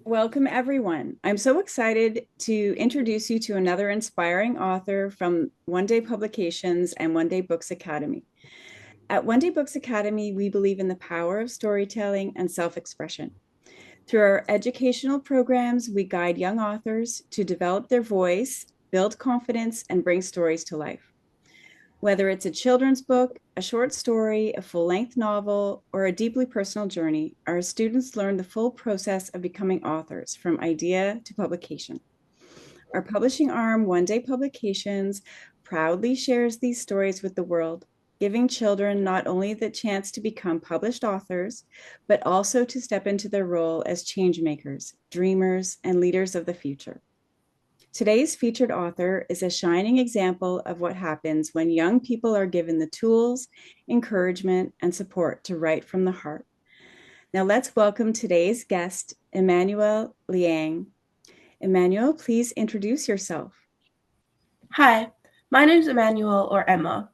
Welcome, everyone. I'm so excited to introduce you to another inspiring author from One Day Publications and One Day Books Academy. At One Day Books Academy, we believe in the power of storytelling and self expression. Through our educational programs, we guide young authors to develop their voice, build confidence, and bring stories to life. Whether it's a children's book, a short story, a full length novel, or a deeply personal journey, our students learn the full process of becoming authors from idea to publication. Our publishing arm, One Day Publications, proudly shares these stories with the world, giving children not only the chance to become published authors, but also to step into their role as changemakers, dreamers, and leaders of the future. Today's featured author is a shining example of what happens when young people are given the tools, encouragement, and support to write from the heart. Now let's welcome today's guest, Emmanuel Liang. Emmanuel, please introduce yourself. Hi, my name's Emmanuel or Emma.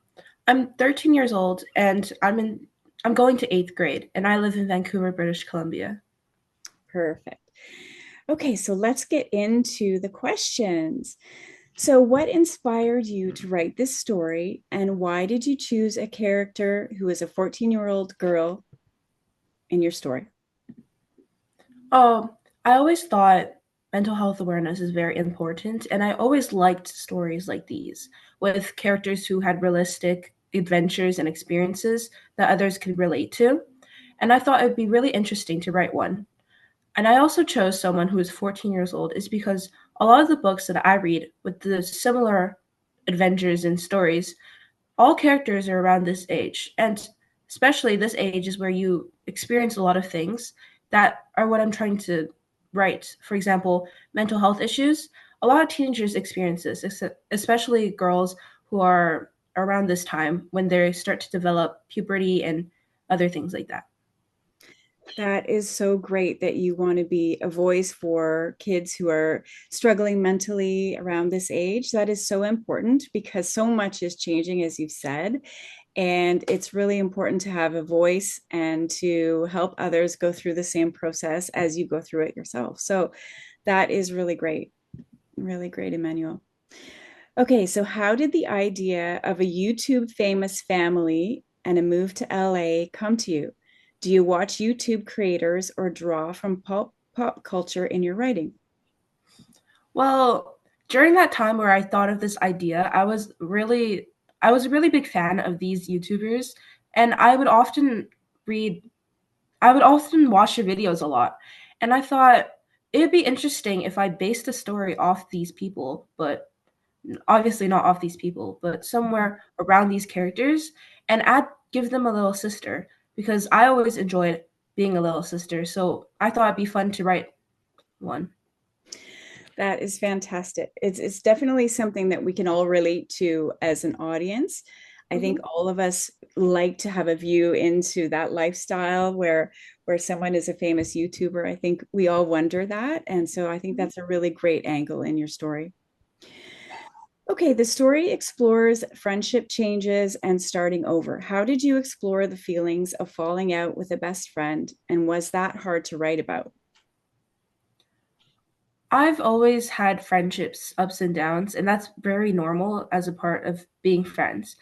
I'm 13 years old and I'm going to 8th grade and I live in Vancouver, British Columbia. Perfect. Okay, so let's get into the questions. So, what inspired you to write this story, and why did you choose a character who is a 14-year-old girl in your story? Oh, I always thought mental health awareness is very important and I always liked stories like these with characters who had realistic adventures and experiences that others could relate to. And I thought it would be really interesting to write one. And I also chose someone who is 14 years old is because a lot of the books that I read with the similar adventures and stories, all characters are around this age. And especially this age is where you experience a lot of things that are what I'm trying to write. For example, mental health issues. A lot of teenagers experience this, especially girls who are around this time when they start to develop puberty and other things like that. That is so great that you want to be a voice for kids who are struggling mentally around this age. That is so important because so much is changing, as you've said. And it's really important to have a voice and to help others go through the same process as you go through it yourself. So that is really great. Really great, Emmanuel. Okay, so how did the idea of a YouTube famous family and a move to LA come to you? Do you watch YouTube creators or draw from pop culture in your writing? Well, during that time where I thought of this idea, I was a really big fan of these YouTubers and read I would often watch their videos a lot. And I thought it'd be interesting if I based a story off these people, but obviously not off these people, but somewhere around these characters and add give them a little sister because I always enjoyed being a little sister. So I thought it'd be fun to write one. That is fantastic. It's definitely something that we can all relate to as an audience. I think Mhm. all of us like to have a view into that lifestyle where someone is a famous YouTuber. I think we all wonder that, and so I think Mhm. that's a really great angle in your story. Okay, the story explores friendship changes and starting over. How did you explore the feelings of falling out with a best friend, and was that hard to write about? I've always had friendships, ups and downs, and that's very normal as a part of being friends.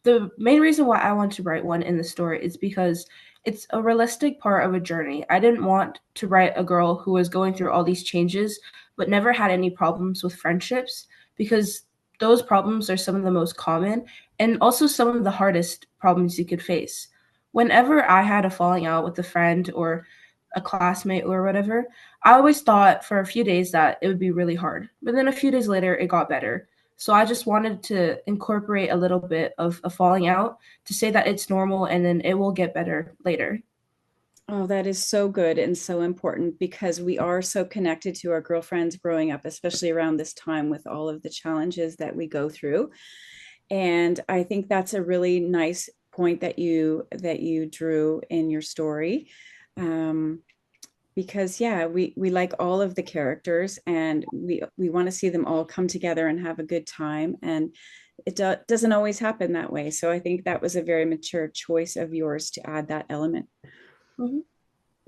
The main reason why I want to write one in the story is because it's a realistic part of a journey. I didn't want to write a girl who was going through all these changes but never had any problems with friendships because those problems are some of the most common and also some of the hardest problems you could face. Whenever I had a falling out with a friend or a classmate or whatever, I always thought for a few days that it would be really hard, but then a few days later, it got better. So I just wanted to incorporate a little bit of a falling out to say that it's normal and then it will get better later. Oh, that is so good and so important because we are so connected to our girlfriends growing up, especially around this time with all of the challenges that we go through. And I think that's a really nice point that you drew in your story. Um, because yeah, we like all of the characters and we want to see them all come together and have a good time. And doesn't always happen that way. So I think that was a very mature choice of yours to add that element. Mhm.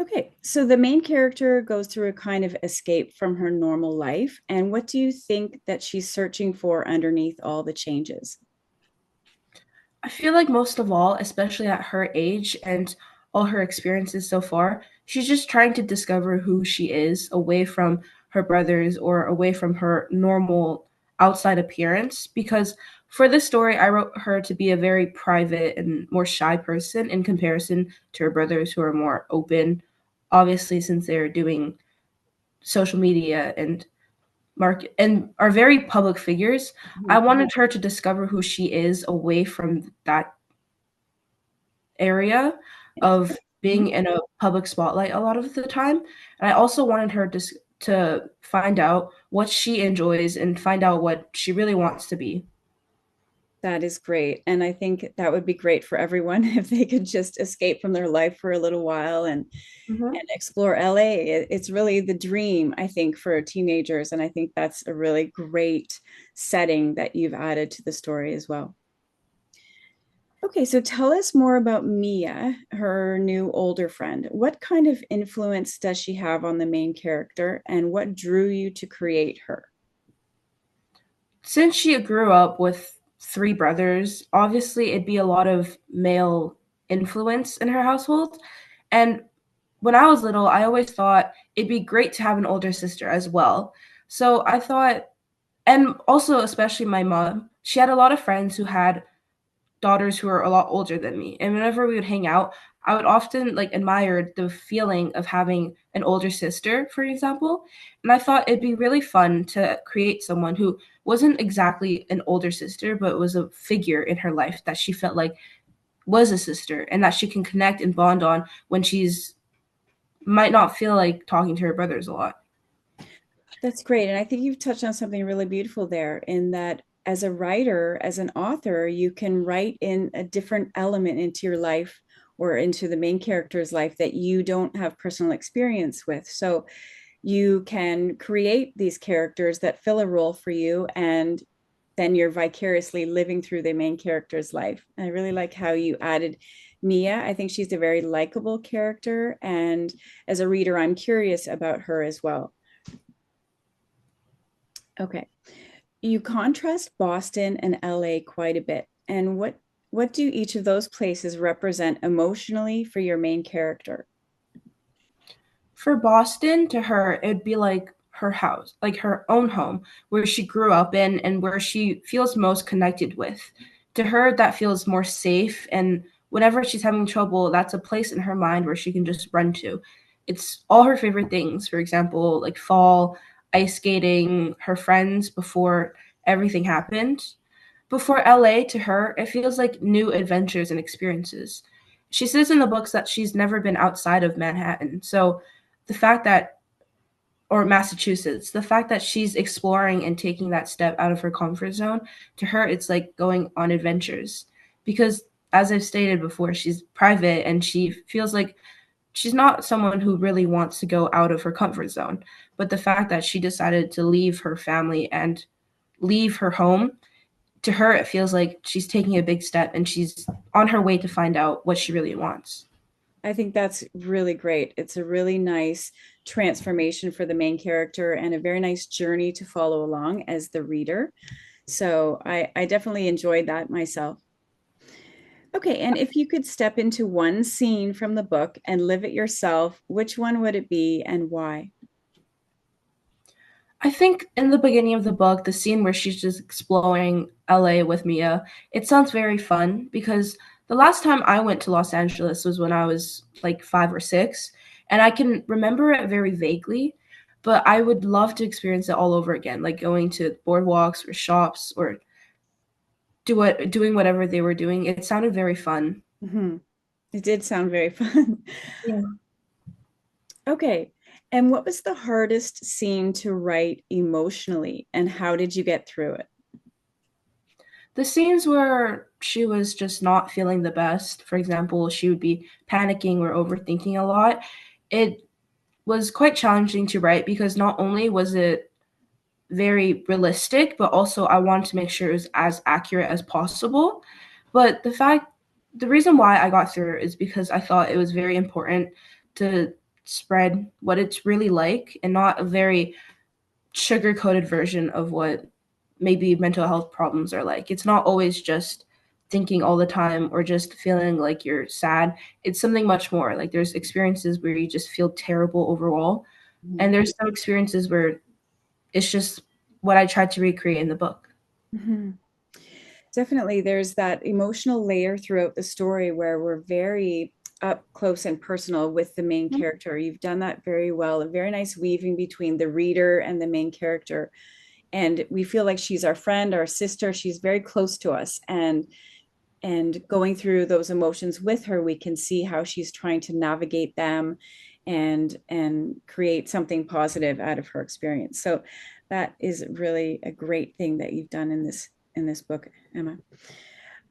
Okay, so the main character goes through a kind of escape from her normal life. And what do you think that she's searching for underneath all the changes? I feel like most of all, especially at her age and all her experiences so far, she's just trying to discover who she is away from her brothers or away from her normal outside appearance. Because for this story, I wrote her to be a very private and more shy person in comparison to her brothers who are more open, obviously, since they're doing social media and market and are very public figures. I Mhm. wanted her to discover who she is away from that area of being Mhm. in a public spotlight a lot of the time. And I also wanted her to find out what she enjoys and find out what she really wants to be. That is great. And I think that would be great for everyone if they could just escape from their life for a little while Mhm. and explore LA. It's really the dream, I think, for teenagers. And I think that's a really great setting that you've added to the story as well. Okay, so tell us more about Mia, her new older friend. What kind of influence does she have on the main character, and what drew you to create her? Since she grew up with three brothers, obviously it'd be a lot of male influence in her household. And when I was little, I always thought it'd be great to have an older sister as well. So I thought, and also especially my mom, she had a lot of friends who had daughters who are a lot older than me. And whenever we would hang out, I would often like admire the feeling of having an older sister, for example. And I thought it'd be really fun to create someone who wasn't exactly an older sister, but was a figure in her life that she felt like was a sister and that she can connect and bond on when she's might not feel like talking to her brothers a lot. That's great. And I think you've touched on something really beautiful there in that as a writer, as an author, you can write in a different element into your life or into the main character's life that you don't have personal experience with. So you can create these characters that fill a role for you, and then you're vicariously living through the main character's life. I really like how you added Mia. I think she's a very likable character. And as a reader, I'm curious about her as well. Okay. You contrast Boston and LA quite a bit. And what do each of those places represent emotionally for your main character? For Boston, to her, it'd be like her house, like her own home, where she grew up in and where she feels most connected with. To her, that feels more safe. And whenever she's having trouble, that's a place in her mind where she can just run to. It's all her favorite things, for example, like fall, ice skating, her friends before everything happened. Before LA, to her, it feels like new adventures and experiences. She says in the books that she's never been outside of Manhattan. So the fact that, or Massachusetts, the fact that she's exploring and taking that step out of her comfort zone, to her, it's like going on adventures. Because as I've stated before, she's private and she feels like she's not someone who really wants to go out of her comfort zone. But the fact that she decided to leave her family and leave her home, to her, it feels like she's taking a big step and she's on her way to find out what she really wants. I think that's really great. It's a really nice transformation for the main character and a very nice journey to follow along as the reader. So I definitely enjoyed that myself. Okay, and if you could step into one scene from the book and live it yourself, which one would it be and why? I think in the beginning of the book, the scene where she's just exploring LA with Mia, it sounds very fun because the last time I went to Los Angeles was when I was like 5 or 6, and I can remember it very vaguely, but I would love to experience it all over again, like going to boardwalks or shops or doing whatever they were doing. It sounded very fun. Mhm. It did sound very fun. Yeah. Okay. And what was the hardest scene to write emotionally, and how did you get through it? The scenes where she was just not feeling the best, for example, she would be panicking or overthinking a lot. It was quite challenging to write because not only was it very realistic, but also I wanted to make sure it was as accurate as possible. But the reason why I got through it is because I thought it was very important to spread what it's really like and not a very sugar coated version of what maybe mental health problems are like. It's not always just thinking all the time or just feeling like you're sad. It's something much more. Like there's experiences where you just feel terrible overall. Mhm. And there's some experiences where it's just what I tried to recreate in the book. Mhm. Definitely, there's that emotional layer throughout the story where we're very up close and personal with the main character. You've done that very well, a very nice weaving between the reader and the main character. And we feel like she's our friend, our sister. She's very close to us. And going through those emotions with her, we can see how she's trying to navigate them and create something positive out of her experience. So that is really a great thing that you've done in this book, Emma.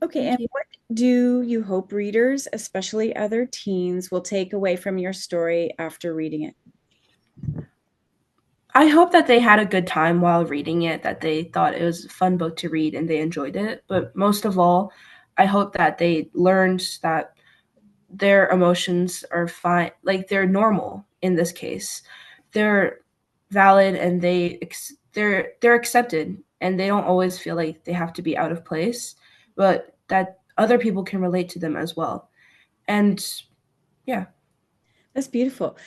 Okay, Thank and you. what do you hope readers, especially other teens, will take away from your story after reading it? I hope that they had a good time while reading it, that they thought it was a fun book to read and they enjoyed it. But most of all, I hope that they learned that their emotions are fine, like they're normal in this case. They're valid and they're accepted and they don't always feel like they have to be out of place, but that other people can relate to them as well. And yeah. That's beautiful.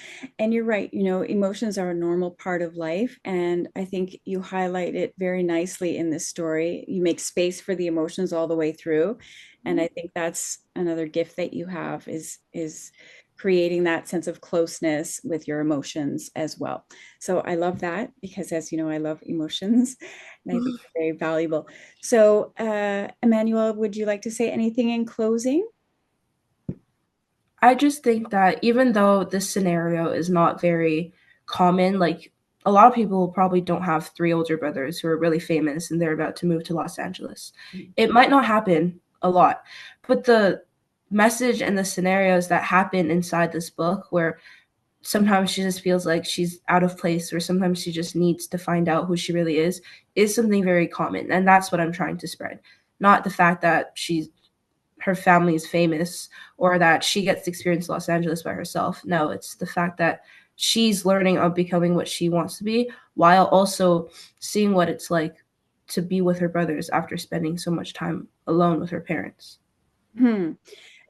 And you're right, you know, emotions are a normal part of life. And I think you highlight it very nicely in this story. You make space for the emotions all the way through. And I think that's another gift that you have is creating that sense of closeness with your emotions as well. So I love that because as you know, I love emotions and I think they're very valuable. So Emmanuel, would you like to say anything in closing? I just think that even though this scenario is not very common, like a lot of people probably don't have three older brothers who are really famous and they're about to move to Los Angeles. It might not happen a lot, but the message and the scenarios that happen inside this book, where sometimes she just feels like she's out of place, or sometimes she just needs to find out who she really is something very common. And that's what I'm trying to spread. Not the fact that her family is famous or that she gets to experience Los Angeles by herself. No, it's the fact that she's learning of becoming what she wants to be while also seeing what it's like to be with her brothers after spending so much time alone with her parents. Hmm.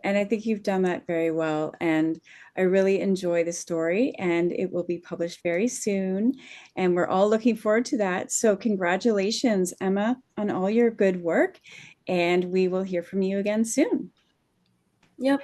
And I think you've done that very well. And I really enjoy the story, and it will be published very soon. And we're all looking forward to that. So, congratulations, Emma, on all your good work. And we will hear from you again soon. Yep.